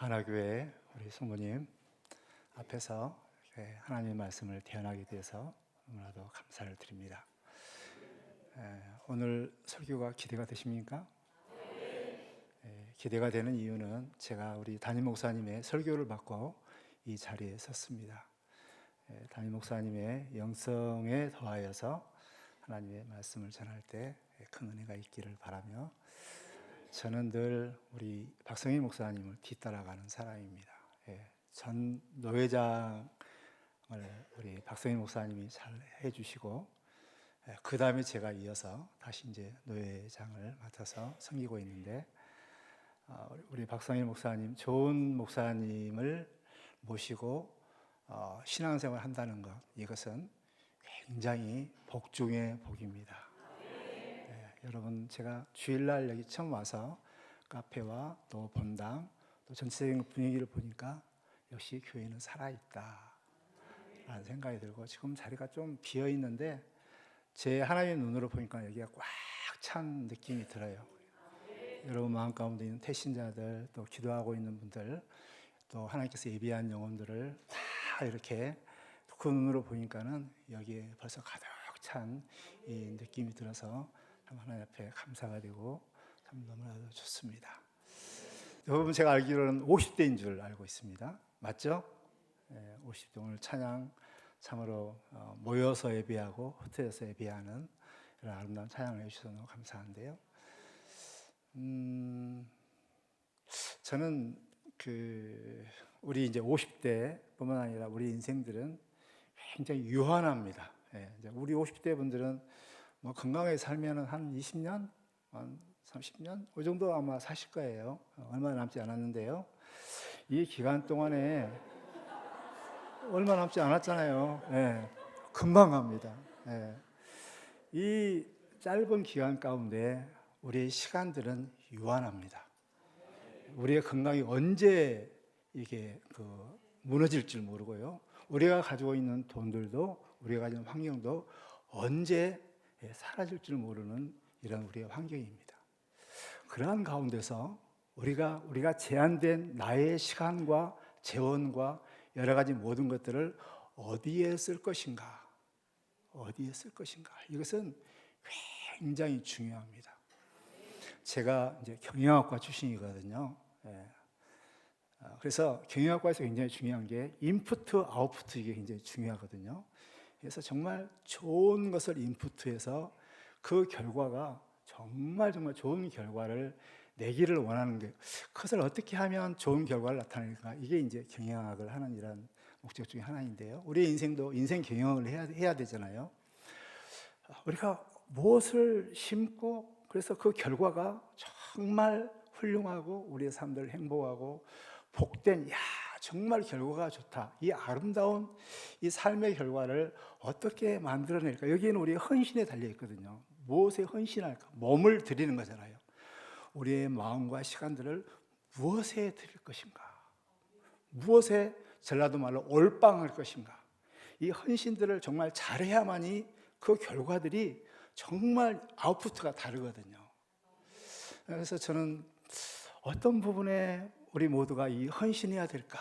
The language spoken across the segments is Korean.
하나교회 우리 성모님 앞에서 하나님의 말씀을 대언하게 돼서 너무나도 감사를 드립니다. 오늘 설교가 기대가 되십니까? 기대가 되는 이유는 제가 우리 담임 목사님의 설교를 받고 이 자리에 섰습니다. 담임 목사님의 영성에 더하여서 하나님의 말씀을 전할 때 큰 은혜가 있기를 바라며, 저는 늘 우리 박성희 목사님을 뒤따라가는 사람입니다. 전 노회장을 우리 박성희 목사님이 잘 해주시고, 그 다음에 제가 이어서 다시 이제 노회장을 맡아서 섬기고 있는데, 우리 박성희 목사님, 좋은 목사님을 모시고 신앙생활을 한다는 것, 이것은 굉장히 복 중의 복입니다. 여러분, 제가 주일날 여기 처음 와서 카페와 또 본당 또 전체적인 분위기를 보니까 역시 교회는 살아있다 라는 생각이 들고, 지금 자리가 좀 비어 있는데 제 하나님의 눈으로 보니까 여기가 꽉 찬 느낌이 들어요. 여러분 마음 가운데 있는 태신자들, 또 기도하고 있는 분들, 또 하나님께서 예비한 영혼들을 다 이렇게 그 눈으로 보니까는 여기에 벌써 가득 찬 이 느낌이 들어서 참 하나님 앞에 감사가 되고 참 너무나도 좋습니다. 여러분, 제가 알기로는 50대인 줄 알고 있습니다. 맞죠? 50대. 오늘 찬양 참으로 모여서 예배하고 호텔에서 예배하는 이런 아름다운 찬양을 해주셔서 너무 감사한데요. 저는 우리 이제 50대뿐만 아니라 우리 인생들은 굉장히 유한합니다. 이제 우리 50대 분들은 뭐 건강하게 살면은 한 20년, 한 30년, 그 정도 아마 사실 거예요. 얼마 남지 않았는데요. 이 기간 동안에 얼마 남지 않았잖아요. 금방 갑니다. 이 짧은 기간 가운데 우리의 시간들은 유한합니다. 우리의 건강이 언제 이게 무너질 줄 모르고요. 우리가 가지고 있는 돈들도, 우리가 가진 환경도 언제 사라질 줄 모르는 이런 우리의 환경입니다. 그러한 가운데서 우리가 제한된 나의 시간과 재원과 여러 가지 모든 것들을 어디에 쓸 것인가, 이것은 굉장히 중요합니다. 제가 이제 경영학과 출신이거든요. 그래서 경영학과에서 굉장히 중요한 게 인푸트, 아웃푸트, 이게 굉장히 중요하거든요. 그래서 정말 좋은 것을 인푸트해서 그 결과가 정말 좋은 결과를 내기를 원하는 게, 그것을 어떻게 하면 좋은 결과를 나타낼까, 이게 이제 경영학을 하는 이런 목적 중에 하나인데요. 우리의 인생도 인생 경영을 해야 되잖아요. 우리가 무엇을 심고, 그래서 그 결과가 정말 훌륭하고 우리의 삶들 행복하고 복된, 정말 결과가 좋다, 이 아름다운 이 삶의 결과를 어떻게 만들어낼까, 여기에는 우리의 헌신에 달려 있거든요. 무엇에 헌신할까? 몸을 드리는 거잖아요. 우리의 마음과 시간들을 무엇에 드릴 것인가, 무엇에 전라도 말로 올빵할 것인가, 이 헌신들을 정말 잘해야만이 그 결과들이 정말 아웃푸트가 다르거든요. 그래서 저는 어떤 부분에 우리 모두가 이 헌신해야 될까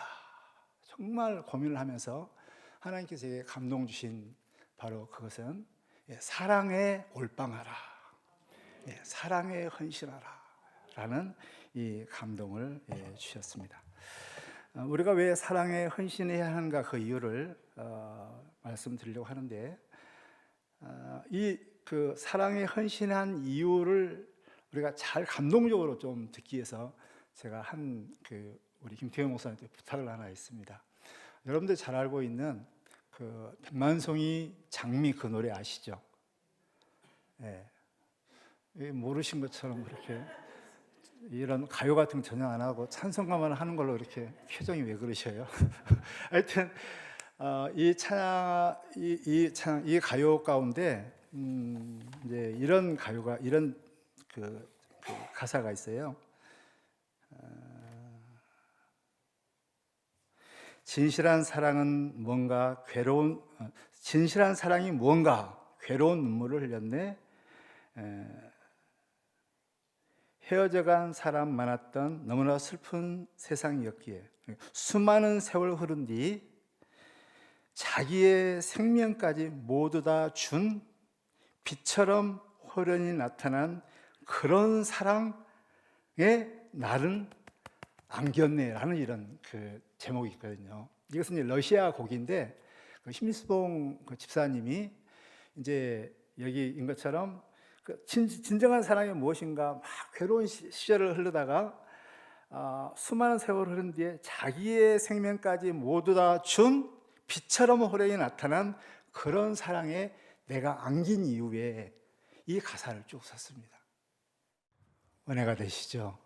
정말 고민을 하면서 하나님께서 제게 감동 주신 바로 그것은 사랑에 올빵하라, 사랑에 헌신하라 라는 이 감동을 주셨습니다. 우리가 왜 사랑에 헌신해야 하는가, 그 이유를 말씀드리려고 하는데, 이 사랑에 헌신한 이유를 우리가 잘 감동적으로 좀 듣기 위해서 제가 우리 김태형 목사님한테 부탁을 하나 했습니다. 여러분들 잘 알고 있는 백만송이 장미, 그 노래 아시죠? 모르신 것처럼 그렇게 이런 가요 같은 거 전혀 안 하고 찬송가만 하는 걸로 이렇게 표정이 왜 그러셔요? 하여튼 이 가요 가운데 이제 이런 가요가, 이런 가사가 있어요. 진실한 사랑이 뭔가 괴로운 눈물을 흘렸네. 헤어져간 사람 많았던 너무나 슬픈 세상이었기에 수많은 세월 흐른 뒤 자기의 생명까지 모두 다 준 빛처럼 호련히 나타난 그런 사랑에 나를 안겼네라는 이런 그 제목이 있거든요. 이것은 이제 러시아 곡인데 그 심수봉 그 집사님이 이제 여기인 것처럼 그 진정한 사랑이 무엇인가 막 괴로운 시절을 흐르다가 수많은 세월을 흐른 뒤에 자기의 생명까지 모두 다 준 빛처럼 호련히 나타난 그런 사랑에 내가 안긴 이후에 이 가사를 쭉 썼습니다. 은혜가 되시죠?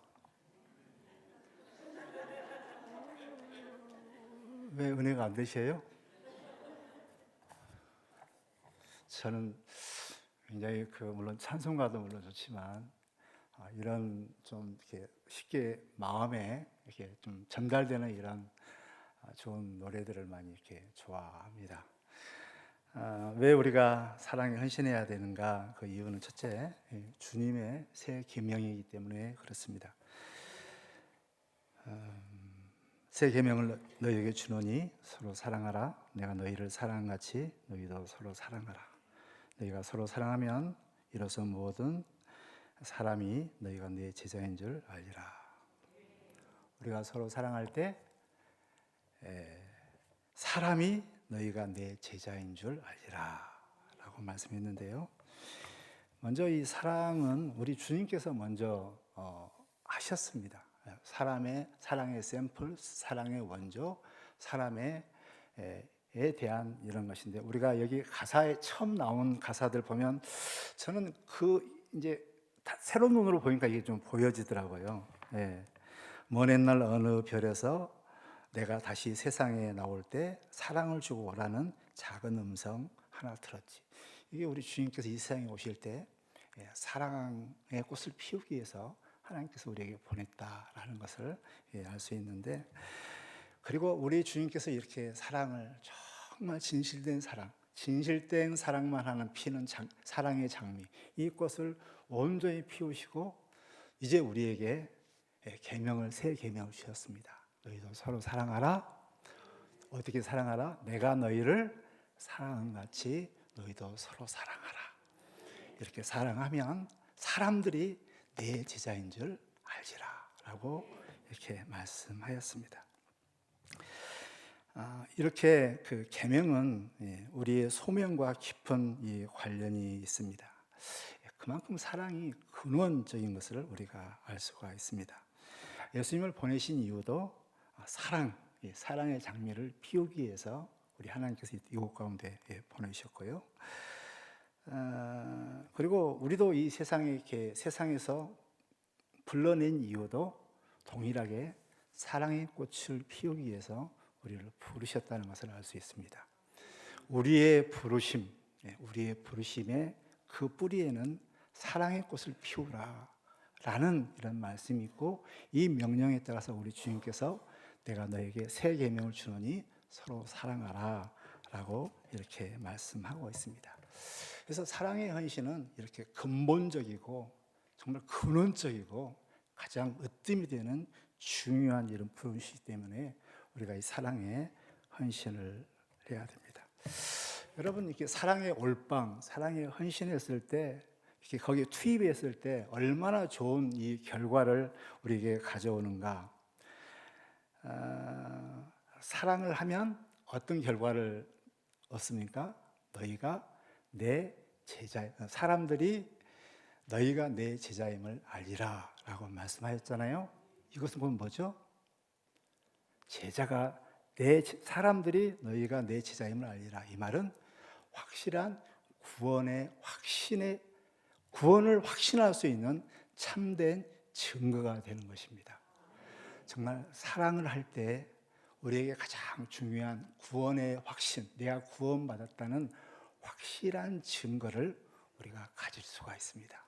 왜 은혜가 안 되세요? 저는 굉장히 물론 찬송가도 물론 좋지만 이런 좀 이렇게 쉽게 마음에 이렇게 좀 전달되는 이런 좋은 노래들을 많이 이렇게 좋아합니다. 왜 우리가 사랑에 헌신해야 되는가? 그 이유는 첫째, 주님의 새 계명이기 때문에 그렇습니다. 새 계명을 너희에게 주노니 서로 사랑하라. 내가 너희를 사랑한 같이 너희도 서로 사랑하라. 너희가 서로 사랑하면 이로써 모든 사람이 너희가 내 제자인 줄 알리라. 우리가 서로 사랑할 때 사람이 너희가 내 제자인 줄 알리라 라고 말씀했는데요. 먼저 이 사랑은 우리 주님께서 먼저 하셨습니다. 사랑의 샘플, 사랑의 원조, 사람에 대한 이런 것인데, 우리가 여기 가사에 처음 나온 가사들 보면 저는 이제 새로운 눈으로 보니까 이게 좀 보여지더라고요. 먼 옛날 어느 별에서 내가 다시 세상에 나올 때 사랑을 주고 오라는 작은 음성 하나 들었지. 이게 우리 주님께서 이 세상에 오실 때 사랑의 꽃을 피우기 위해서 하나님께서 우리에게 보냈다라는 것을 알 수 있는데, 그리고 우리 주님께서 이렇게 사랑을 정말 진실된 사랑만 하는 피는 사랑의 장미, 이 꽃을 온전히 피우시고 이제 우리에게 새 계명을 주셨습니다. 너희도 서로 사랑하라. 어떻게 사랑하라? 내가 너희를 사랑한 같이 너희도 서로 사랑하라. 이렇게 사랑하면 사람들이 내 제자인 줄 알지라 라고 이렇게 말씀하였습니다. 이렇게 그 계명은 우리의 소명과 깊은 이 관련이 있습니다. 그만큼 사랑이 근원적인 것을 우리가 알 수가 있습니다. 예수님을 보내신 이유도 사랑의 장미를 피우기 위해서 우리 하나님께서 이곳 가운데 보내셨고요. 그리고 우리도 이 세상에서 불러낸 이유도 동일하게 사랑의 꽃을 피우기 위해서 우리를 부르셨다는 것을 알 수 있습니다. 우리의 부르심의 그 뿌리에는 사랑의 꽃을 피우라 라는 이런 말씀이 있고, 이 명령에 따라서 우리 주님께서 내가 너에게 새 계명을 주노니 서로 사랑하라 라고 이렇게 말씀하고 있습니다. 그래서 사랑의 헌신은 이렇게 근본적이고 정말 근원적이고 가장 으뜸이 되는 중요한 이런 부름이기 때문에 우리가 이 사랑에 헌신을 해야 됩니다. 여러분, 이렇게 사랑의 올방, 사랑에 헌신했을 때, 이렇게 거기에 투입했을 때 얼마나 좋은 이 결과를 우리에게 가져오는가. 사랑을 하면 어떤 결과를 얻습니까? 사람들이 너희가 내 제자임을 알리라 라고 말씀하셨잖아요. 이것은 그건 뭐죠? 사람들이 너희가 내 제자임을 알리라. 이 말은 확실한 구원을 확신할 수 있는 참된 증거가 되는 것입니다. 정말 사랑을 할 때 우리에게 가장 중요한 구원의 확신, 내가 구원받았다는 확실한 증거를 우리가 가질 수가 있습니다.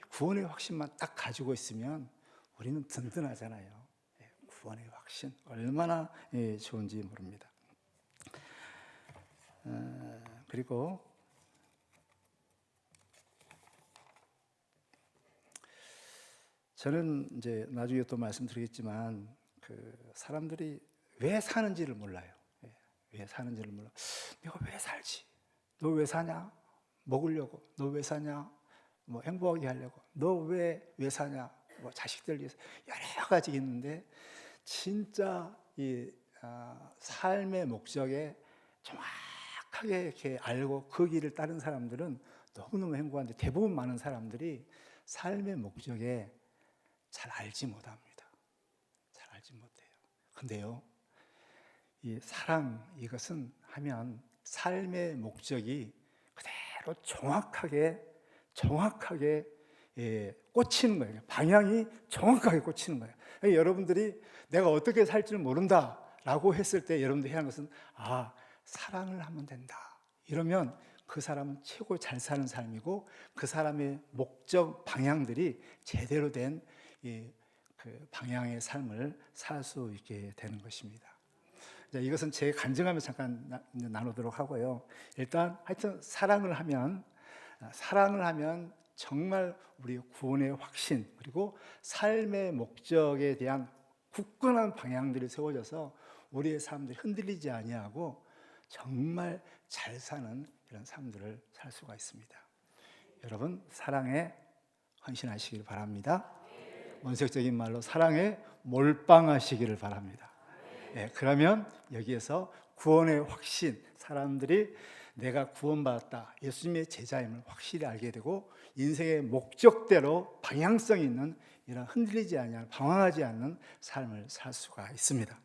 구원의 확신만 딱 가지고 있으면 우리는 든든하잖아요. 구원의 확신 얼마나 좋은지 모릅니다. 그리고 저는 이제 나중에 또 말씀드리겠지만 그 사람들이 왜 사는지를 몰라요. 왜 사는지를 몰라. 내가 왜 살지? 너 왜 사냐? 먹으려고. 너 왜 사냐? 뭐 행복하게 하려고. 너 왜 사냐? 뭐 자식들 위해서 여러 가지 있는데 진짜 이 삶의 목적에 정확하게 이렇게 알고 그 길을 따른 사람들은 너무너무 행복한데 대부분 많은 사람들이 삶의 목적에 잘 알지 못합니다. 잘 알지 못해요. 근데요, 이 사랑 이것은 하면 삶의 목적이 그대로 정확하게 꽂히는 거예요. 방향이 정확하게 꽂히는 거예요. 그러니까 여러분들이 내가 어떻게 살지를 모른다라고 했을 때 여러분들이 해야 하는 것은 사랑을 하면 된다. 이러면 그 사람은 최고 잘 사는 삶이고 그 사람의 목적 방향들이 제대로 된 그 방향의 삶을 살 수 있게 되는 것입니다. 이것은 제 간증하면서 잠깐 나누도록 하고요. 일단 하여튼 사랑을 하면 정말 우리 구원의 확신 그리고 삶의 목적에 대한 굳건한 방향들이 세워져서 우리의 삶들이 흔들리지 아니하고 정말 잘 사는 이런 삶들을 살 수가 있습니다. 여러분 사랑에 헌신하시길 바랍니다. 원색적인 말로 사랑에 몰빵하시기를 바랍니다. 그러면 여기에서 구원의 확신, 사람들이 내가 구원받았다, 예수님의 제자임을 확실히 알게 되고 인생의 목적대로 방향성 있는 이런 흔들리지 않는, 방황하지 않는 삶을 살 수가 있습니다.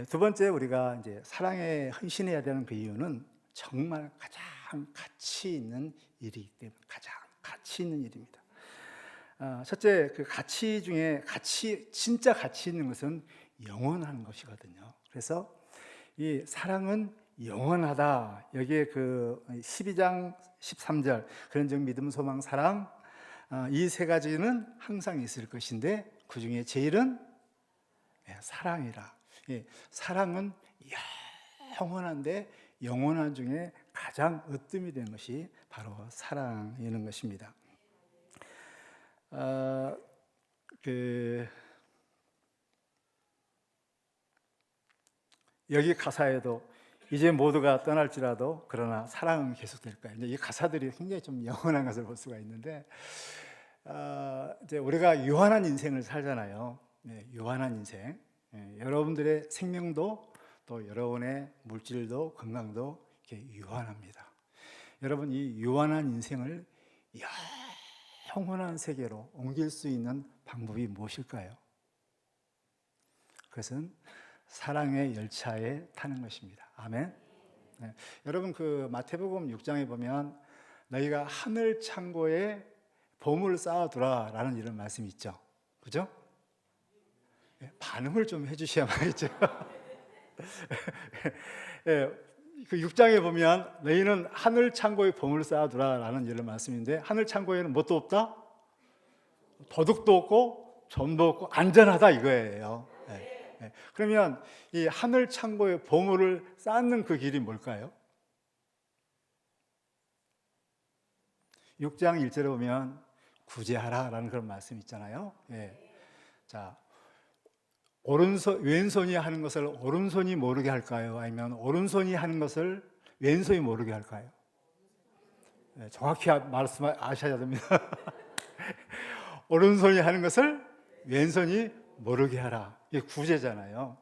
두 번째 우리가 이제 사랑에 헌신해야 되는 그 이유는 정말 가장 가치 있는 일이기 때문에 가장 가치 있는 일입니다. 첫째 그 가치 중에 진짜 가치 있는 것은 영원한 것이거든요. 그래서 이 사랑은 영원하다. 여기에 그 12장 13절 그런 즉 믿음, 소망, 사랑 이 세 가지는 항상 있을 것인데 그 중에 제일은 사랑이라. 사랑은 영원한데 영원한 중에 가장 으뜸이 되는 것이 바로 사랑이는 것입니다. 여기 가사에도 이제 모두가 떠날지라도 그러나 사랑은 계속될 거야. 이 가사들이 굉장히 좀 영원한 것을 볼 수가 있는데 이제 우리가 유한한 인생을 살잖아요. 유한한 인생. 여러분들의 생명도 또 여러분의 물질도 건강도 이렇게 유한합니다. 여러분 이 유한한 인생을 영원한 세계로 옮길 수 있는 방법이 무엇일까요? 그것은 사랑의 열차에 타는 것입니다. 아멘. 여러분 그 마태복음 6장에 보면 너희가 하늘 창고에 보물을 쌓아두라라는 이런 말씀이 있죠. 그죠? 반응을 좀 해주셔야 말이죠. 그 6장에 보면 너희는 하늘 창고에 보물을 쌓아두라라는 이런 말씀인데 하늘 창고에는 뭣도 없다? 도둑도 없고 점도 없고 안전하다 이거예요. 그러면 이 하늘 창고에 보물을 쌓는 그 길이 뭘까요? 6장 1절에 보면 구제하라라는 그런 말씀이 있잖아요. 자, 왼손이 하는 것을 오른손이 모르게 할까요? 아니면 오른손이 하는 것을 왼손이 모르게 할까요? 정확히 아셔야 됩니다. 오른손이 하는 것을 왼손이 모르게 하라. 이게 구제잖아요.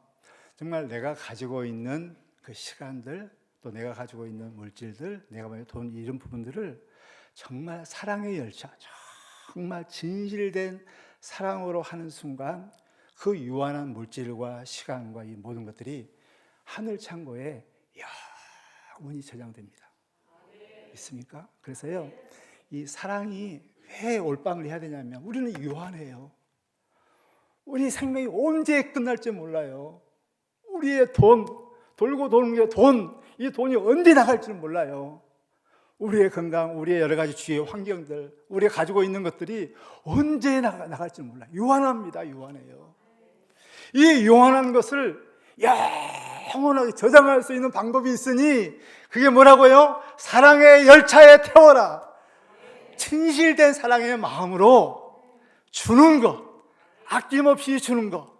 정말 내가 가지고 있는 그 시간들, 또 내가 가지고 있는 물질들, 내가 가지고 돈 이런 부분들을 정말 사랑의 열차, 정말 진실된 사랑으로 하는 순간 그 유한한 물질과 시간과 이 모든 것들이 하늘 창고에 영원히 저장됩니다. 있습니까? 그래서요, 이 사랑이 왜 올빵을 해야 되냐면 우리는 유한해요. 우리 생명이 언제 끝날지 몰라요. 우리의 돈, 돌고 도는 게 돈, 이 돈이 언제 나갈지 몰라요. 우리의 건강, 우리의 여러 가지 주위의 환경들, 우리가 가지고 있는 것들이 언제 나갈지 몰라요. 유한합니다. 유한해요. 이 유한한 것을 영원하게 저장할 수 있는 방법이 있으니 그게 뭐라고요? 사랑의 열차에 태워라. 진실된 사랑의 마음으로 주는 것, 아낌없이 주는 것,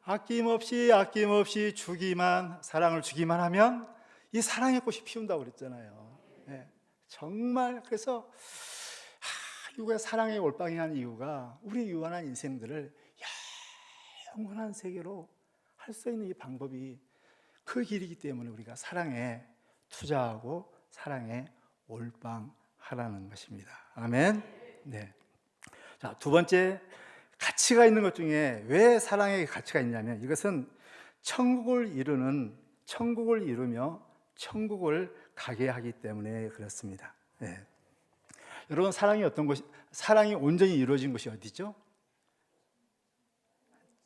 아낌없이 주기만, 사랑을 주기만 하면 이 사랑의 꽃이 피운다고 그랬잖아요. 네. 정말 그래서 이거가 사랑의 올방이라는 이유가 우리 유한한 인생들을 영원한 세계로 할 수 있는 이 방법이 그 길이기 때문에 우리가 사랑에 투자하고 사랑에 올방하라는 것입니다. 아멘. 네. 자, 두 번째 가치가 있는 것 중에 왜 사랑에 가치가 있냐면 이것은 천국을 이루며 천국을 가게 하기 때문에 그렇습니다. 네. 여러분, 사랑이 온전히 이루어진 곳이 어디죠?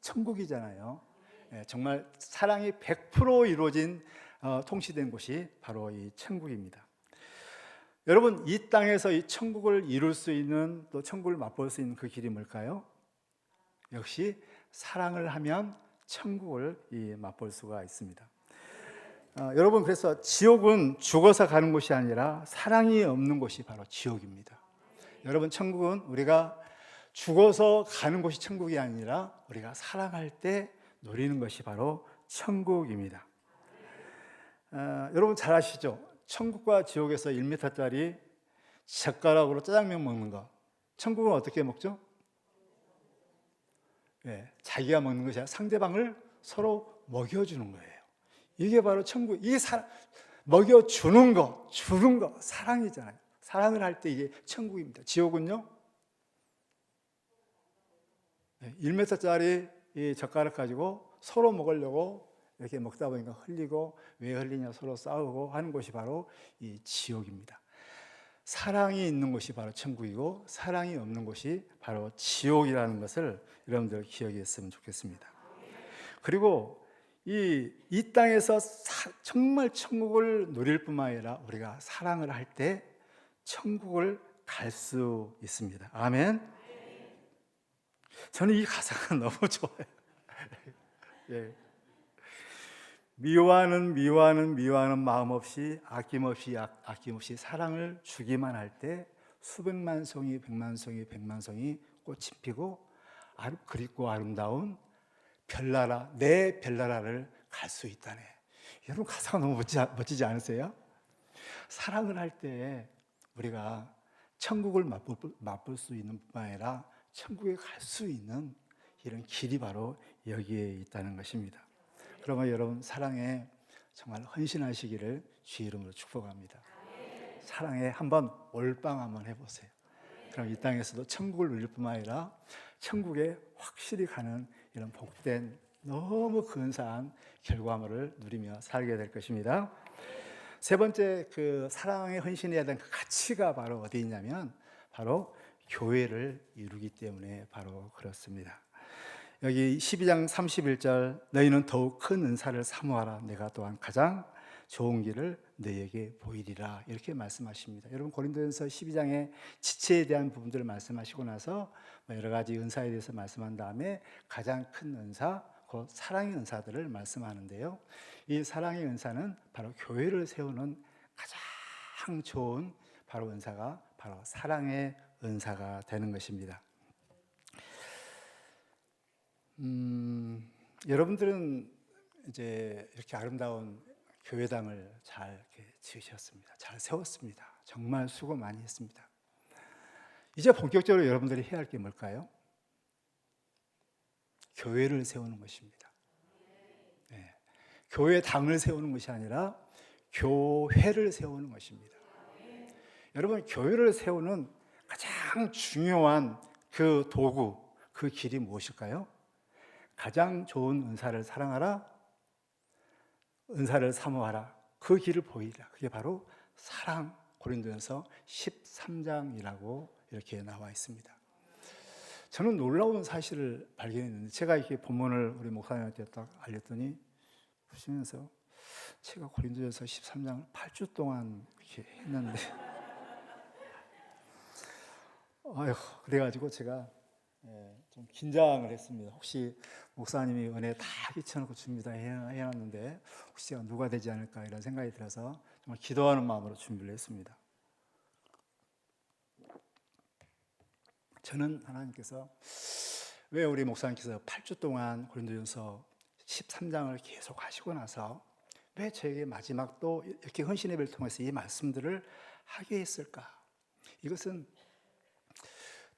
천국이잖아요. 네, 정말 사랑이 100% 이루어진 통치된 곳이 바로 이 천국입니다. 여러분, 이 땅에서 이 천국을 이룰 수 있는, 또 천국을 맛볼 수 있는 그 길이 뭘까요? 역시 사랑을 하면 천국을 맛볼 수가 있습니다. 여러분, 그래서 지옥은 죽어서 가는 곳이 아니라 사랑이 없는 곳이 바로 지옥입니다. 여러분, 천국은 우리가 죽어서 가는 곳이 천국이 아니라 우리가 사랑할 때 누리는 것이 바로 천국입니다. 여러분 잘 아시죠? 천국과 지옥에서 1m짜리 젓가락으로 짜장면 먹는 거, 천국은 어떻게 먹죠? 네, 자기가 먹는 것이 아니라 상대방을 서로 먹여주는 거예요. 이게 바로 천국, 먹여주는 거, 주는 거, 사랑이잖아요. 사랑을 할 때 이게 천국입니다. 지옥은요? 1m짜리 이 젓가락 가지고 서로 먹으려고 이렇게 먹다 보니까 흘리고, 왜 흘리냐 서로 싸우고 하는 곳이 바로 이 지옥입니다. 사랑이 있는 곳이 바로 천국이고 사랑이 없는 곳이 바로 지옥이라는 것을 여러분들 기억했으면 좋겠습니다. 그리고 이 땅에서 정말 천국을 누릴 뿐만 아니라 우리가 사랑을 할 때 천국을 갈 수 있습니다. 아멘. 저는 이 가사가 너무 좋아요. 예. 미워하는 마음 없이 아낌없이 사랑을 주기만 할 때 수백만 송이 백만 송이 꽃이 피고 그립고 아름다운 별나라, 내 별나라를 갈 수 있다네. 여러분, 가사가 너무 멋지지 않으세요? 사랑을 할 때 우리가 천국을 맛볼 수 있는 뿐만 아니라 천국에 갈 수 있는 이런 길이 바로 여기에 있다는 것입니다. 그러면 여러분, 사랑에 정말 헌신하시기를 주의 이름으로 축복합니다. 사랑에 한번 올빵 한번 해보세요. 그럼 이 땅에서도 천국을 누릴 뿐만 아니라 천국에 확실히 가는 이런 복된 너무 근사한 결과물을 누리며 살게 될 것입니다. 세 번째, 그 사랑에 헌신해야 되는 그 가치가 바로 어디 있냐면 바로 교회를 이루기 때문에 바로 그렇습니다. 여기 12장 31절, 너희는 더욱 큰 은사를 사모하라. 내가 또한 가장 좋은 길을 너희에게 보이리라. 이렇게 말씀하십니다. 여러분, 고린도전서 12장에 지체에 대한 부분들을 말씀하시고 나서 여러 가지 은사에 대해서 말씀한 다음에 가장 큰 은사, 곧 사랑의 은사들을 말씀하는데요. 이 사랑의 은사는 바로 교회를 세우는 가장 좋은 바로 은사가 바로 사랑의 은사가 되는 것입니다. 여러분들은 이제 이렇게 아름다운 교회당을 잘 이렇게 지으셨습니다. 잘 세웠습니다. 정말 수고 많이 했습니다. 이제 본격적으로 여러분들이 해야 할 게 뭘까요? 교회를 세우는 것입니다. 네. 교회당을 세우는 것이 아니라 교회를 세우는 것입니다. 여러분, 교회를 세우는 가장 중요한 그 도구, 그 길이 무엇일까요? 가장 좋은 은사를 사랑하라, 은사를 사모하라, 그 길을 보이라. 그게 바로 사랑, 고린도전서 13장이라고 이렇게 나와 있습니다. 저는 놀라운 사실을 발견했는데, 제가 이렇게 본문을 우리 목사님한테 딱 알렸더니 보시면서 제가 고린도전서 13장을 8주 동안 이렇게 했는데 그래가지고 제가 좀 긴장을 했습니다. 혹시 목사님이 은혜 다 끼쳐놓고 준비다 해놨는데 혹시 제가 누가 되지 않을까 이런 생각이 들어서 정말 기도하는 마음으로 준비를 했습니다. 저는 하나님께서 왜 우리 목사님께서 8주 동안 고린도전서 13장을 계속 하시고 나서 왜 저에게 마지막 또 이렇게 헌신 예배를 통해서 이 말씀들을 하게 했을까? 이것은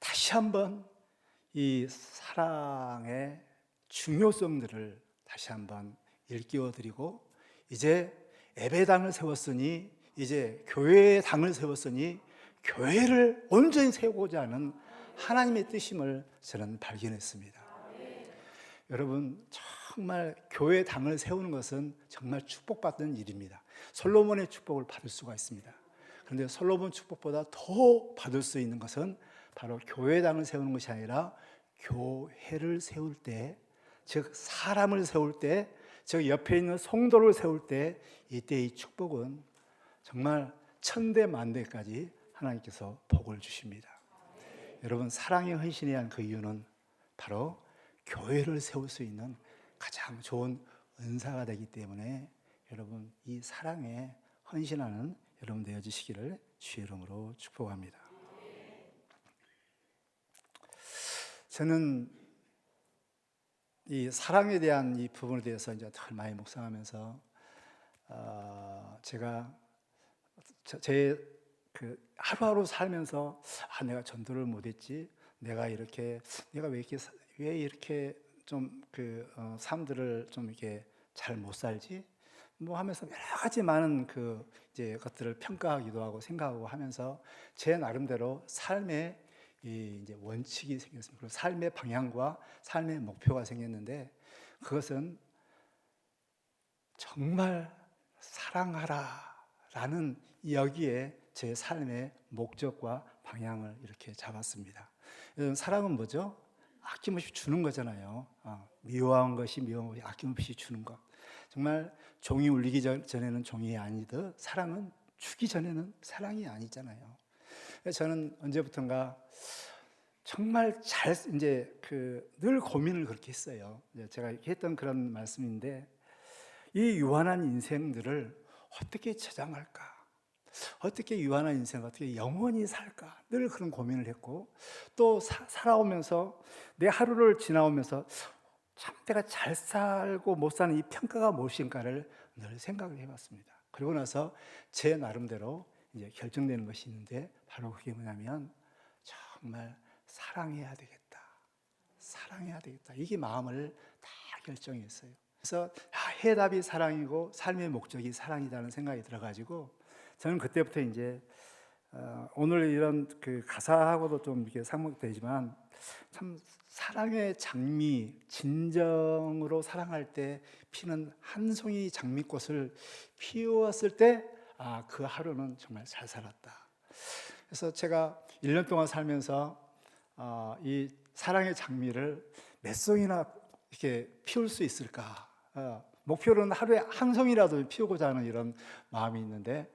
다시 한번 이 사랑의 중요성들을 다시 한번 일깨워 드리고, 이제 예배당을 세웠으니, 이제 교회의 당을 세웠으니 교회를 온전히 세우고자 하는 하나님의 뜻임을 저는 발견했습니다. 여러분, 정말 교회 당을 세우는 것은 정말 축복받는 일입니다. 솔로몬의 축복을 받을 수가 있습니다. 그런데 솔로몬 축복보다 더 받을 수 있는 것은 바로 교회 당을 세우는 것이 아니라 교회를 세울 때, 즉 사람을 세울 때, 즉 옆에 있는 성도를 세울 때, 이때 이 축복은 정말 천대만대까지 하나님께서 복을 주십니다. 여러분, 사랑의 헌신에 대한 그 이유는 바로 교회를 세울 수 있는 가장 좋은 은사가 되기 때문에, 여러분 이 사랑에 헌신하는 여러분 되어지시기를 주의 이름으로 축복합니다. 저는 이 사랑에 대한 이 부분에 대해서 이제 더 많이 묵상하면서 제가 제 그 하루하루 살면서 내가 전도를 못했지, 내가 왜 이렇게 좀 사람들을 좀 이렇게 잘 못 살지, 뭐 하면서 여러 가지 많은 이제 것들을 평가하기도 하고 생각하고 하면서 제 나름대로 삶의 이제 원칙이 생겼습니다. 그리고 삶의 방향과 삶의 목표가 생겼는데, 그것은 정말 사랑하라라는 여기에 제 삶의 목적과 방향을 이렇게 잡았습니다. 사랑은 뭐죠? 아낌없이 주는 거잖아요. 미워한 것이 아낌없이 주는 것. 정말 종이 울리기 전에는 종이 아니듯 사랑은 주기 전에는 사랑이 아니잖아요. 저는 언제부턴가 정말 늘 고민을 그렇게 했어요. 제가 했던 그런 말씀인데, 이 유한한 인생들을 어떻게 저장할까? 어떻게 유한한 인생, 어떻게 영원히 살까? 늘 그런 고민을 했고, 또 살아오면서 내 하루를 지나오면서 참 내가 잘 살고 못 사는 이 평가가 무엇인가를 늘 생각을 해봤습니다. 그리고 나서 제 나름대로 이제 결정되는 것이 있는데, 바로 그게 뭐냐면 정말 사랑해야 되겠다. 사랑해야 되겠다. 이게 마음을 다 결정했어요. 그래서 해답이 사랑이고 삶의 목적이 사랑이라는 생각이 들어가지고, 저는 그때부터 이제 오늘 이런 가사하고도 좀 이렇게 상목되지만, 참 사랑의 장미, 진정으로 사랑할 때 피는 한 송이 장미꽃을 피웠을 때, 그 하루는 정말 잘 살았다. 그래서 제가 1년 동안 살면서 이 사랑의 장미를 몇 송이나 이렇게 피울 수 있을까? 목표는 하루에 한 송이라도 피우고자 하는 이런 마음이 있는데,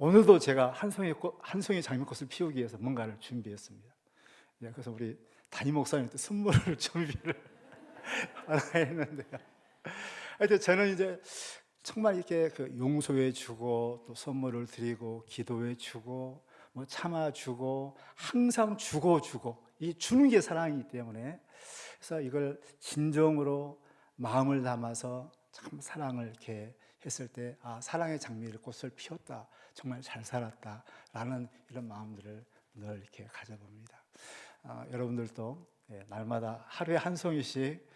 오늘도 제가 한 송이 장미꽃을 피우기 위해서 뭔가를 준비했습니다. 그래서 우리 담임 목사님한테 선물을 준비를 했는데요. 하여튼 저는 이제 정말 이렇게 용서해 주고, 또 선물을 드리고, 기도해 주고, 뭐 참아 주고, 항상 주고 이 주는 게 사랑이기 때문에, 그래서 이걸 진정으로 마음을 담아서 참 사랑을 이렇게 했을 때, 사랑의 꽃을 피웠다, 정말 잘 살았다라는 이런 마음들을 늘 이렇게 가져봅니다. 여러분들도 날마다 하루에 한 송이씩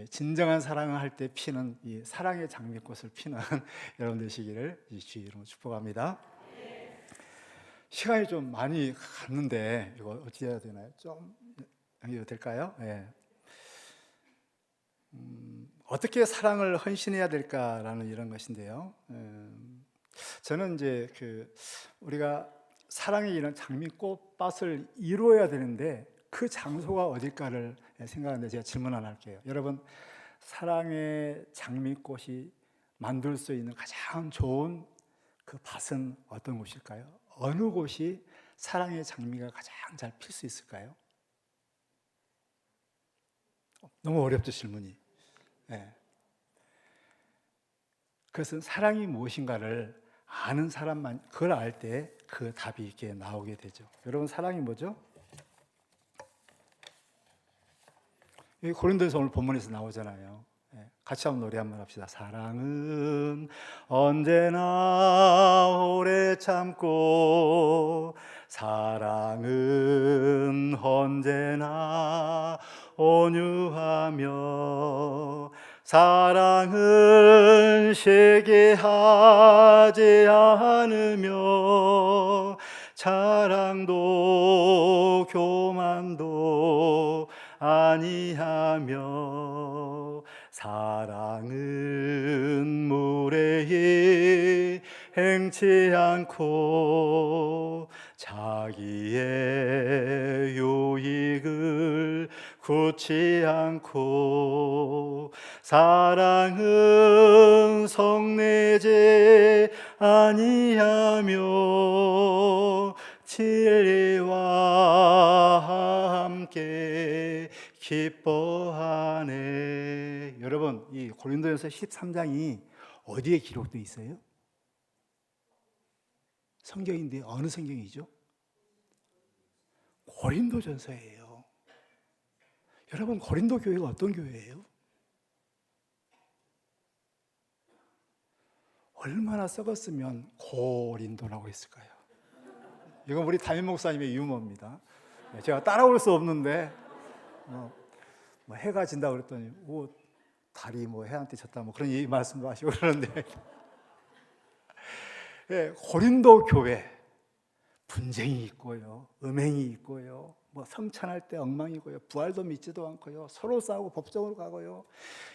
진정한 사랑을 할 때 피는 이 사랑의 장미꽃을 피는 여러분 되시기를 주의 이름으로 축복합니다. 시간이 좀 많이 갔는데 이거 어떻게 해야 되나요? 좀 연결 될까요? 어떻게 사랑을 헌신해야 될까라는 이런 것인데요. 저는 이제 우리가 사랑의 이런 장미꽃밭을 이루어야 되는데, 그 장소가 어딜까를 생각하는데, 제가 질문 하나 할게요. 여러분, 사랑의 장미꽃이 만들 수 있는 가장 좋은 그 밭은 어떤 곳일까요? 어느 곳이 사랑의 장미가 가장 잘 필 수 있을까요? 너무 어렵죠, 질문이. 그것은 사랑이 무엇인가를 아는 사람만, 그걸 알 때 그 답이 이렇게 나오게 되죠. 여러분, 사랑이 뭐죠? 이 고린도에서 오늘 본문에서 나오잖아요. 예, 같이 한번 노래 한번 합시다. 사랑은 언제나 오래 참고 사랑은 언제나 온유하며 사랑은 시기하지 않으며 자랑도 교만도 아니하며 사랑은 무례히 행치 않고 자기의 유익을 굳지 않고 사랑은 성내지 아니하며 진리와 함께 기뻐하네. 여러분, 이 고린도전서 13장이 어디에 기록되어 있어요? 성경인데 어느 성경이죠? 고린도전서예요. 여러분, 고린도 교회가 어떤 교회예요? 얼마나 썩었으면 고린도라고 했을까요? 이건 우리 담임 목사님의 유머입니다. 제가 따라올 수 없는데 뭐 해가 진다 그랬더니 달이 뭐 해한테 졌다 뭐 그런 말씀도 하시고 그러는데 예, 고린도 교회 분쟁이 있고요, 음행이 있고요, 뭐 성찬할 때 엉망이고요, 부활도 믿지도 않고요, 서로 싸우고 법정으로 가고요,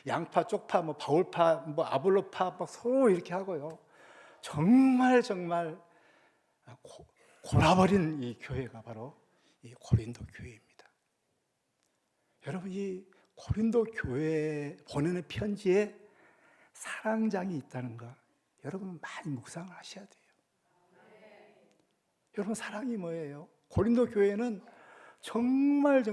양파, 쪽파, 뭐 바울파, 뭐 아볼로파 막 서로 이렇게 하고요. 정말 골아버린 이 교회가 바로 이 고린도 교회입니다. 여러분, 이 고린도 교회에 보내는 편지에 사랑장이 있다는 거 여러분 많이 묵상을 하셔야 돼요. 여러분, 사랑이 뭐예요? 고린도 교회는 정말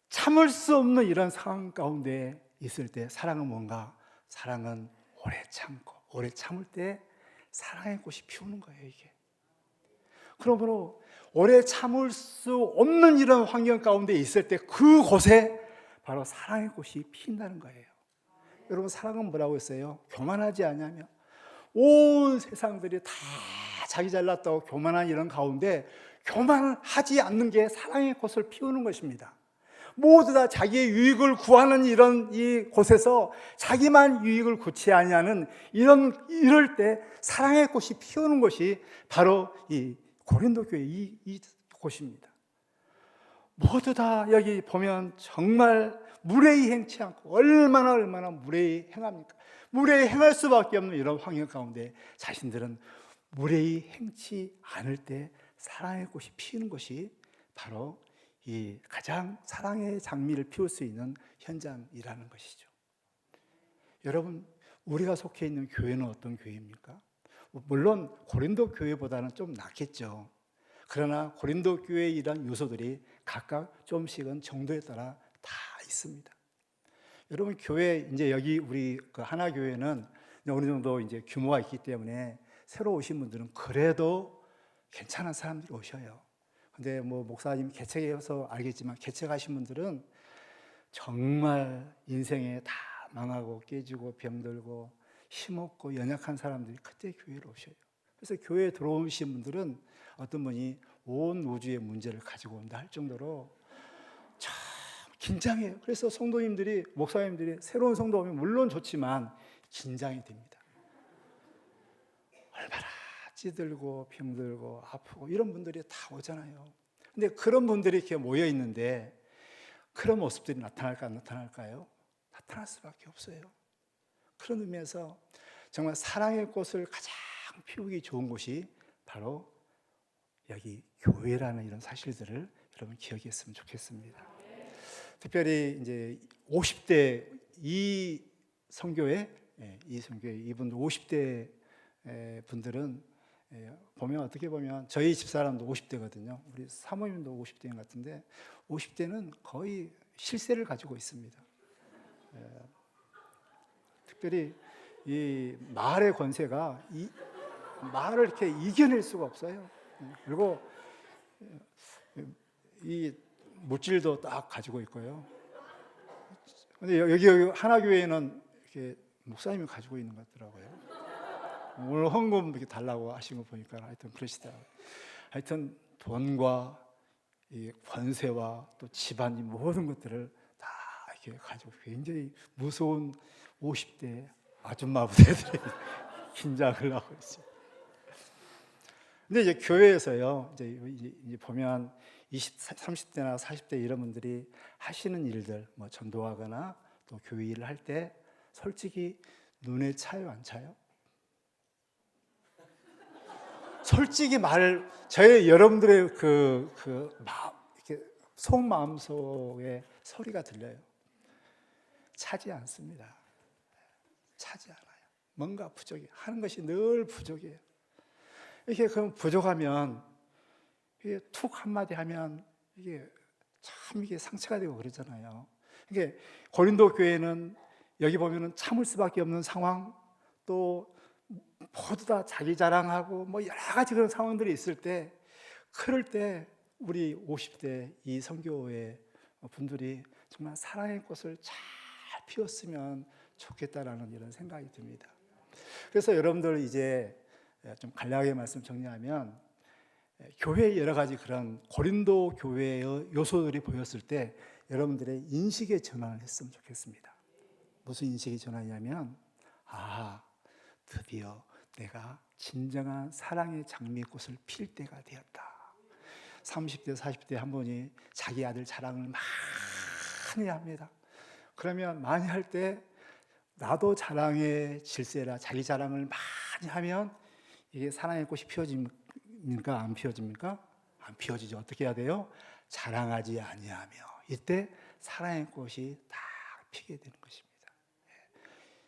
참을 수 없는 이런 상황 가운데 있을 때 사랑은 뭔가? 사랑은 오래 참고 오래 참을 때 사랑의 꽃이 피우는 거예요, 이게. 그러므로 오래 참을 수 없는 이런 환경 가운데 있을 때 그곳에 바로 사랑의 꽃이 피인다는 거예요. 여러분, 사랑은 뭐라고 했어요? 교만하지 않냐며 온 세상들이 다 자기 잘났다고 교만한 이런 가운데 교만하지 않는 게 사랑의 꽃을 피우는 것입니다. 모두 다 자기의 유익을 구하는 이 곳에서 자기만 유익을 구치 아니하는 이럴 때 사랑의 꽃이 피우는 것이 바로 이 고린도 교회 이 곳입니다. 모두 다 여기 보면 정말 무례히 행치 않고 얼마나 무례히 행합니까? 무례히 행할 수밖에 없는 이런 환경 가운데 자신들은 무례히 행치 않을 때 사랑의 꽃이 피우는 것이 바로 이 가장 사랑의 장미를 피울 수 있는 현장이라는 것이죠. 여러분, 우리가 속해 있는 교회는 어떤 교회입니까? 물론 고린도 교회보다는 좀 낫겠죠. 그러나 고린도 교회의 이런 요소들이 각각 조금씩은 정도에 따라 다 있습니다. 여러분, 교회 이제 여기 우리 그 하나 교회는 어느 정도 이제 규모가 있기 때문에 새로 오신 분들은 그래도 괜찮은 사람들이 오셔요. 근데 뭐 목사님 개척해서 알겠지만 개척하신 분들은 정말 인생에 다 망하고 깨지고 병들고 힘없고 연약한 사람들이 그때 교회로 오셔요. 그래서 교회에 들어오신 분들은 어떤 분이 온 우주의 문제를 가지고 온다 할 정도로 참 긴장해요. 그래서 성도님들이, 목사님들이 새로운 성도 오면 물론 좋지만 긴장이 됩니다. 얼마나 찌들고 병들고 아프고 이런 분들이 다 오잖아요. 근데 그런 분들이 이렇게 모여 있는데 그런 모습들이 나타날까 안 나타날까요? 나타날 수밖에 없어요. 그런 의미에서 정말 사랑의 꽃을 가장 피우기 좋은 곳이 바로 여기 교회라는 이런 사실들을 여러분 기억했으면 좋겠습니다. 특별히 이제 50대 이 선교회 이분들 50대 분들은 보면 어떻게 보면 저희 집사람도 50대거든요. 우리 사모님도 50대인 것 같은데 50대는 거의 실세를 가지고 있습니다. 특별히 이 말의 권세가 이 말을 이렇게 이겨낼 수가 없어요. 그리고 이 물질도 딱 가지고 있고요. 근데 여기 하나교회는 이렇게 목사님이 가지고 있는 것 같더라고요. 오늘 헌금 이렇게 달라고 하신 거 보니까 하여튼 그러시더라고요. 하여튼 돈과 이 권세와 또 집안 이 모든 것들을 다 이렇게 가지고 굉장히 무서운 50대 아줌마 부대들이 긴장을 하고 있어요. 근데 이제 교회에서요, 이제 보면 30대나 40대 이런 분들이 하시는 일들, 뭐 전도하거나 또 교회 일을 할 때 솔직히 눈에 차요, 안 차요? 솔직히 저희 여러분들의 이렇게 속마음 속에 소리가 들려요. 차지 않습니다. 차지 않아요. 뭔가 부족해. 하는 것이 늘 부족해요. 이렇게 그럼 부족하면 이게 툭 한마디 하면 이게 참 이게 상처가 되고 그러잖아요. 이게 고린도 교회는 여기 보면은 참을 수밖에 없는 상황, 또 모두 다 자기 자랑하고 뭐 여러 가지 그런 상황들이 있을 때, 그럴 때 우리 50대 이 선교회 분들이 정말 사랑의 꽃을 잘 피웠으면 좋겠다라는 이런 생각이 듭니다. 그래서 여러분들 이제 좀 간략하게 말씀 정리하면, 교회의 여러 가지 그런 고린도 교회의 요소들이 보였을 때 여러분들의 인식의 전환을 했으면 좋겠습니다. 무슨 인식의 전환이냐면, 드디어 내가 진정한 사랑의 장미꽃을 필 때가 되었다. 30대, 40대 한 분이 자기 아들 자랑을 많이 합니다. 그러면 많이 할 때 나도 자랑의 질세라 자기 자랑을 많이 하면 이게 사랑의 꽃이 피어집니까? 안 피어집니까? 안 피어지죠. 어떻게 해야 돼요? 자랑하지 아니하며. 이때 사랑의 꽃이 딱 피게 되는 것입니다.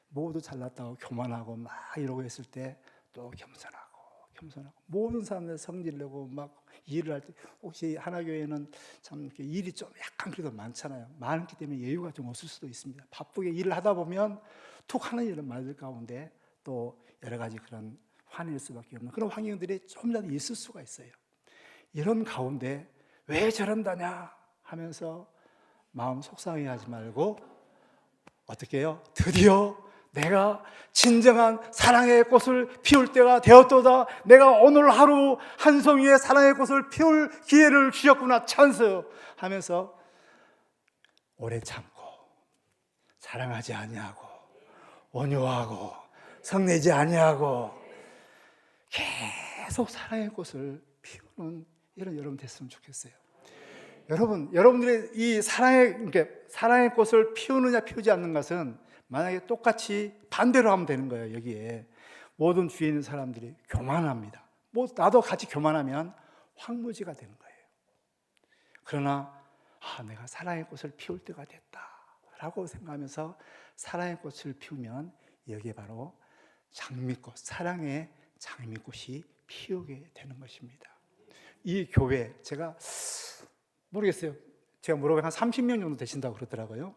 모두 잘났다고 교만하고 막 이러고 했을 때 또 겸손하고 모든 사람들 성질내고 막 일을 할 때, 혹시 하나교회는 참 이렇게 일이 좀 약간 그래도 많잖아요. 많기 때문에 여유가 좀 없을 수도 있습니다. 바쁘게 일을 하다 보면 툭 하는 이런 말들 가운데 또 여러 가지 그런 화낼 수밖에 없는 그런 환경들이 좀이라도 있을 수가 있어요. 이런 가운데 왜 저런다냐 하면서 마음 속상해하지 말고 어떻게 해요? 드디어 내가 진정한 사랑의 꽃을 피울 때가 되었도다. 내가 오늘 하루 한 송이의 사랑의 꽃을 피울 기회를 주셨구나. 찬스 하면서 오래 참고 사랑하지 아니하고 온유하고 성내지 아니하고 계속 사랑의 꽃을 피우는 이런 여러분 됐으면 좋겠어요. 여러분들의 이 사랑의 꽃을 피우느냐 피우지 않는 것은 만약에 똑같이 반대로 하면 되는 거예요. 여기에 모든 주위에 있는 사람들이 교만합니다. 나도 같이 교만하면 황무지가 되는 거예요. 그러나 내가 사랑의 꽃을 피울 때가 됐다라고 생각하면서 사랑의 꽃을 피우면 여기에 바로 장미꽃, 사랑의 장미꽃이 피우게 되는 것입니다. 이 교회 제가 모르겠어요. 제가 물어보면 한 30명 정도 되신다고 그러더라고요.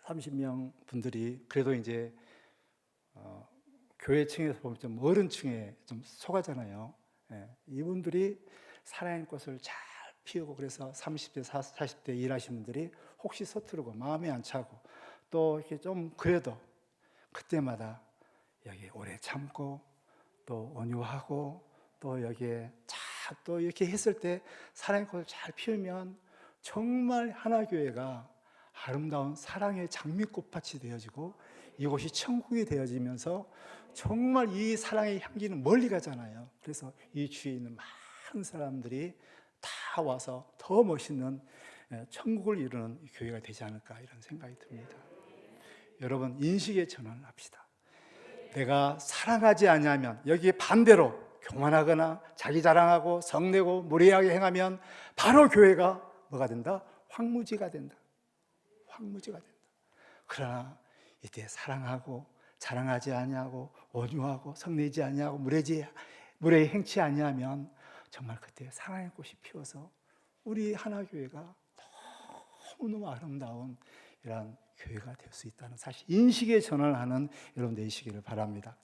30명 분들이 그래도 이제 교회층에서 보면 좀 어른층에 좀 속하잖아요. 이분들이 사랑의 꽃을 잘 피우고, 그래서 30대, 40대 일하시는 분들이 혹시 서투르고 마음이 안 차고 또 이렇게 좀 그래도 그때마다 여기 오래 참고 또 온유하고 또 여기에 또 이렇게 했을 때 사랑의 꽃을 잘 피우면 정말 하나교회가 아름다운 사랑의 장미꽃밭이 되어지고 이곳이 천국이 되어지면서 정말 이 사랑의 향기는 멀리 가잖아요. 그래서 이 주위에 있는 많은 사람들이 다 와서 더 멋있는 천국을 이루는 교회가 되지 않을까 이런 생각이 듭니다. 여러분, 인식의 전환을 합시다. 내가 사랑하지 아니하면, 여기에 반대로 교만하거나 자기 자랑하고 성내고 무례하게 행하면 바로 교회가 뭐가 된다? 황무지가 된다. 황무지가 된다. 그러나 이때 사랑하고 자랑하지 아니하고 온유하고 성내지 아니하고 무례히 행치 아니하면 정말 그때 사랑의 꽃이 피어서 우리 하나교회가 너무너무 아름다운 이런 교회가 될 수 있다는 사실, 인식의 전환을 하는 여러분 되시기를 바랍니다.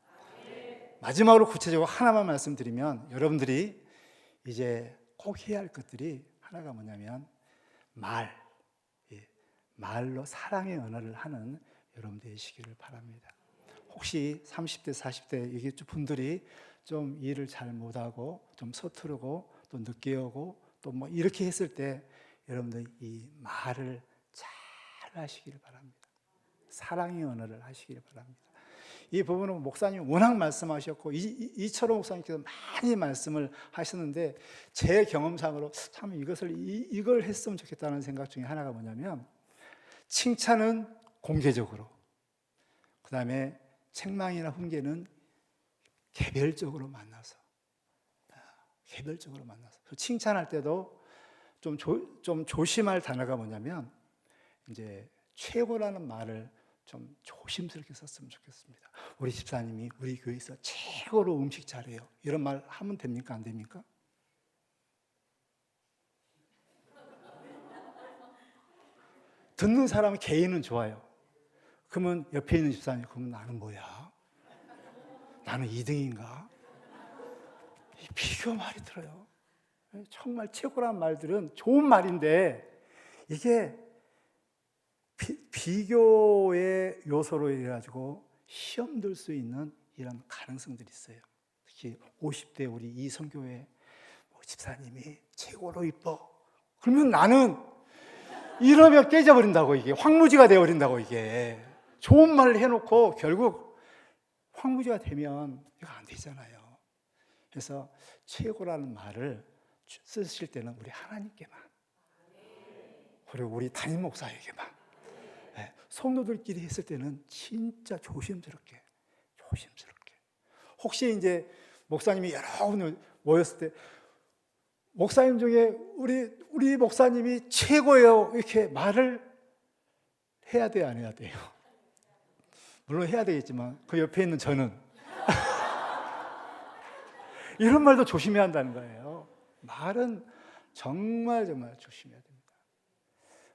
마지막으로 구체적으로 하나만 말씀드리면, 여러분들이 이제 꼭 해야 할 것들이 하나가 뭐냐면 말로 사랑의 언어를 하는 여러분 되시기를 바랍니다. 혹시 30대, 40대 이게 분들이 좀 일을 잘 못하고 좀 서투르고 또 늦게 오고 또 뭐 이렇게 했을 때 여러분들 이 말을 잘 하시기를 바랍니다. 사랑의 언어를 하시기를 바랍니다. 이 부분은 목사님 워낙 말씀하셨고 이철호 목사님께서 많이 말씀을 하셨는데 제 경험상으로 참 이걸 했으면 좋겠다는 생각 중에 하나가 뭐냐면 칭찬은 공개적으로, 그 다음에 책망이나 훈계는 개별적으로 만나서 칭찬할 때도 좀 조심할 단어가 뭐냐면 이제 최고라는 말을 좀 조심스럽게 썼으면 좋겠습니다. 우리 집사님이 우리 교회에서 최고로 음식 잘해요. 이런 말 하면 됩니까? 안 됩니까? 듣는 사람은 개인은 좋아요. 그러면 옆에 있는 집사님, 그러면 나는 뭐야? 나는 2등인가? 비교 말이 들어요. 정말 최고란 말들은 좋은 말인데 이게 비교의 요소로 해가지고 시험 들 수 있는 이런 가능성들이 있어요. 특히 50대 우리 이 선교회 집사님이 최고로 이뻐. 그러면 나는 이러면 깨져버린다고, 이게 황무지가 되어버린다고. 이게 좋은 말을 해놓고 결국 황무지가 되면 이거 안 되잖아요. 그래서 최고라는 말을 쓰실 때는 우리 하나님께만, 그리고 우리 담임 목사에게만, 성도들끼리 했을 때는 진짜 조심스럽게. 혹시 이제 목사님이 여러 분을 모였을 때 목사님 중에 우리 목사님이 최고예요 이렇게 말을 해야 돼요, 안 해야 돼요? 물론 해야 되겠지만 그 옆에 있는 저는 이런 말도 조심해야 한다는 거예요. 말은 정말 조심해야 됩니다.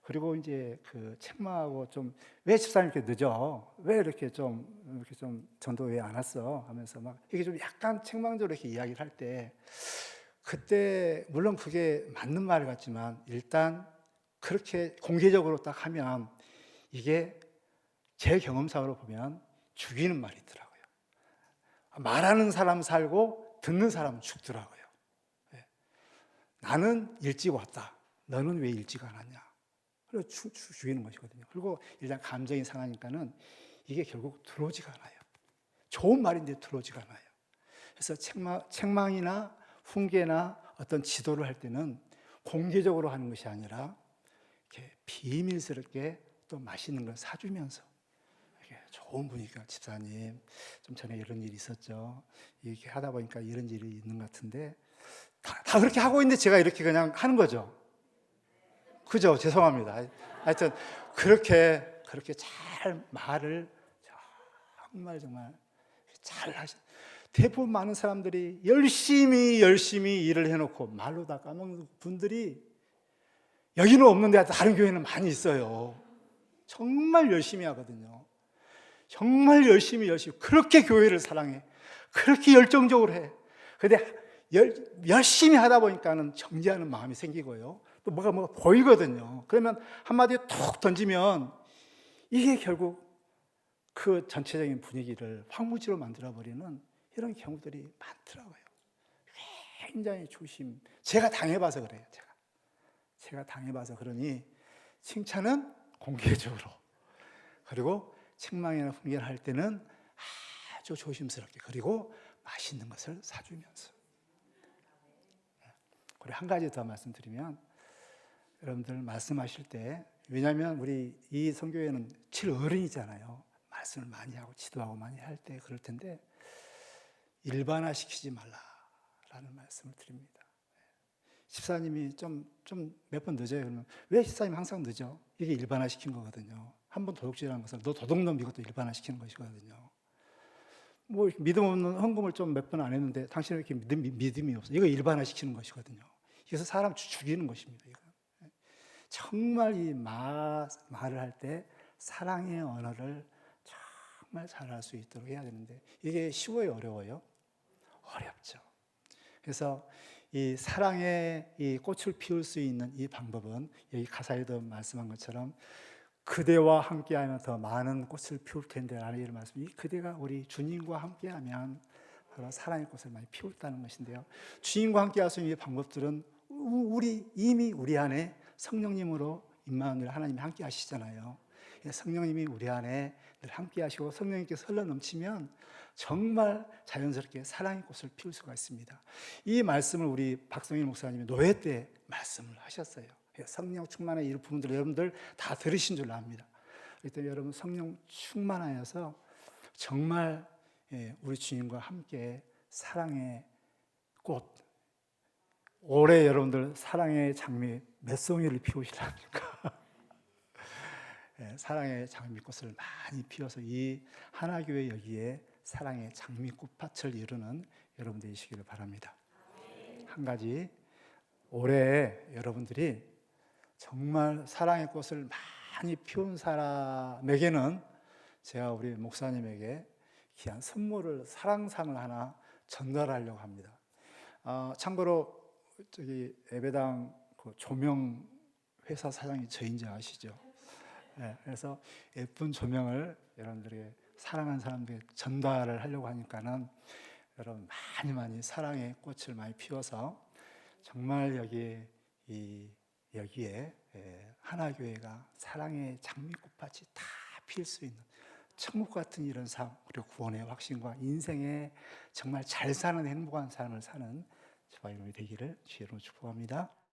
그리고 이제 그 책망하고 좀 왜 집사님 이렇게 늦어? 왜 이렇게 좀 전도 왜 안 왔어? 하면서 막 이게 좀 약간 책망적으로 이렇게 이야기를 할 때 그때 물론 그게 맞는 말 같지만 일단 그렇게 공개적으로 딱 하면 이게 제 경험상으로 보면 죽이는 말이더라고요. 말하는 사람 살고 듣는 사람은 죽더라고요. 나는 일찍 왔다. 너는 왜 일찍 안 왔냐? 그래서 죽이는 것이거든요. 그리고 일단 감정이 상하니까는 이게 결국 들어오지가 않아요. 좋은 말인데 들어오지가 않아요. 그래서 책망이나 훈계나 어떤 지도를 할 때는 공개적으로 하는 것이 아니라 이렇게 비밀스럽게 또 맛있는 걸 사주면서 이렇게 좋은 분위기가, 집사님 좀 전에 이런 일이 있었죠. 이렇게 하다 보니까 이런 일이 있는 것 같은데 다 그렇게 하고 있는데 제가 이렇게 그냥 하는 거죠. 그죠? 죄송합니다. 하여튼 그렇게 잘 말을 정말 잘 하시. 대부분 많은 사람들이 열심히 일을 해놓고 말로 다 까먹는 분들이 여기는 없는데 다른 교회는 많이 있어요. 정말 열심히 하거든요. 정말 열심히 그렇게 교회를 사랑해. 그렇게 열정적으로 해. 근데 열심히 하다 보니까는 정지하는 마음이 생기고요. 또 뭐가 보이거든요. 그러면 한마디 툭 던지면 이게 결국 그 전체적인 분위기를 황무지로 만들어버리는 이런 경우들이 많더라고요. 굉장히 제가 당해봐서 그래요. 제가 당해봐서 그러니 칭찬은 공개적으로, 그리고 책망이나 훈계를 할 때는 아주 조심스럽게, 그리고 맛있는 것을 사주면서. 그리고 한 가지 더 말씀드리면, 여러분들 말씀하실 때, 왜냐하면 우리 이 선교회는 칠어른이잖아요. 말씀을 많이 하고 지도하고 많이 할 때 그럴 텐데 일반화시키지 말라라는 말씀을 드립니다. 집사님이 좀 몇 번 늦어요. 그러면 왜 집사님이 항상 늦어? 이게 일반화시킨 거거든요. 한 번 도둑질하는 것은 너 도둑놈, 이것도 일반화시키는 것이거든요. 뭐 믿음 없는 헌금을 좀 몇 번 안 했는데 당신은 이렇게 믿음이 없어. 이거 일반화시키는 것이거든요. 그래서 사람 죽이는 것입니다. 이거. 정말 이 말을 할 때 사랑의 언어를 정말 잘할 수 있도록 해야 되는데 이게 쉬워요, 어려워요? 어렵죠. 그래서 이 사랑의 이 꽃을 피울 수 있는 이 방법은 여기 가사에도 말씀한 것처럼 그대와 함께하면 더 많은 꽃을 피울 텐데 라는 이런 말씀. 이 그대가 우리 주님과 함께하면 바로 사랑의 꽃을 많이 피웠다는 것인데요. 주님과 함께할 수 있는 방법들은 이미 우리 안에 성령님으로 임마누엘 하나님이 함께 하시잖아요. 성령님이 우리 안에 늘 함께 하시고 성령님께서 흘러 넘치면 정말 자연스럽게 사랑의 꽃을 피울 수가 있습니다. 이 말씀을 우리 박성일 목사님이 노회 때 말씀을 하셨어요. 성령 충만의 이 부분들 여러분들 다 들으신 줄 압니다. 그때 여러분 성령 충만하여서 정말 우리 주님과 함께 사랑의 꽃, 올해 여러분들 사랑의 장미 몇 송이를 피우시랍니까? 사랑의 장미꽃을 많이 피워서 이 하나교회 여기에 사랑의 장미꽃밭을 이루는 여러분들이 되시기를 바랍니다. 한 가지, 올해 여러분들이 정말 사랑의 꽃을 많이 피운 사람에게는 제가 우리 목사님에게 귀한 선물을, 사랑상을 하나 전달하려고 합니다. 참고로 저기 예배당 그 조명 회사 사장이 저인지 아시죠? 그래서 예쁜 조명을 여러분들이 사랑하는 사람들에게 전달을 하려고 하니까는 여러분 많이 사랑의 꽃을 많이 피워서 정말 여기에 하나교회가 사랑의 장미꽃밭이 다 필 수 있는 천국 같은 이런 삶, 그리고 구원의 확신과 인생에 정말 잘 사는 행복한 삶을 사는 저와 여러분이 되기를 주의 이름으로 축복합니다.